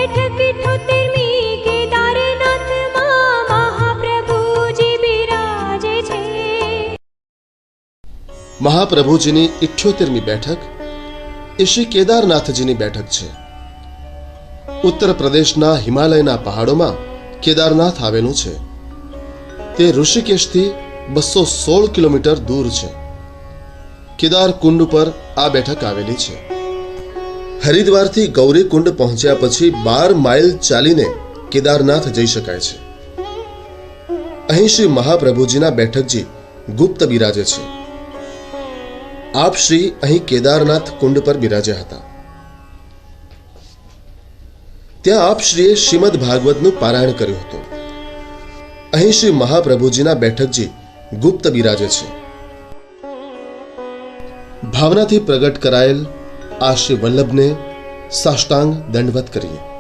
બેઠક 78મી કેદારનાથમાં મહાપ્રભુજી બિરાજે છે. મહાપ્રભુજીની 78મી બેઠક એ શ્રી કેદારનાથજીની બેઠક છે. ઉત્તર પ્રદેશના હિમાલયના પહાડોમાં કેદારનાથ આવેલું છે. તે ઋષિકેશથી 216 કિલોમીટર દૂર છે. કેદાર કુંડ ઉપર આ બેઠક આવેલી છે. હરિદ્વારથી ગૌરી કુંડ પહોંચ્યા પછી 12 માઇલ ચાલીને કેદારનાથ જઈ શકાય છે. અહીં શ્રી મહાપ્રભુજીના બેઠકજી ગુપ્ત બિરાજે છે. આપ શ્રી અહીં કેદારનાથ કુંડ પર બિરાજ્યા હતા. ત્યાં આપ શ્રીએ શ્રીમદ ભાગવતનું પારાયણ કર્યું હતું. અહીં શ્રી મહાપ્રભુજીના બેઠકજી ગુપ્ત બિરાજે છે. ભાવનાથી પ્રગટ કરાયેલ આ શ્રી વલ્લભને સાષ્ટાંગ દંડવત કરીએ.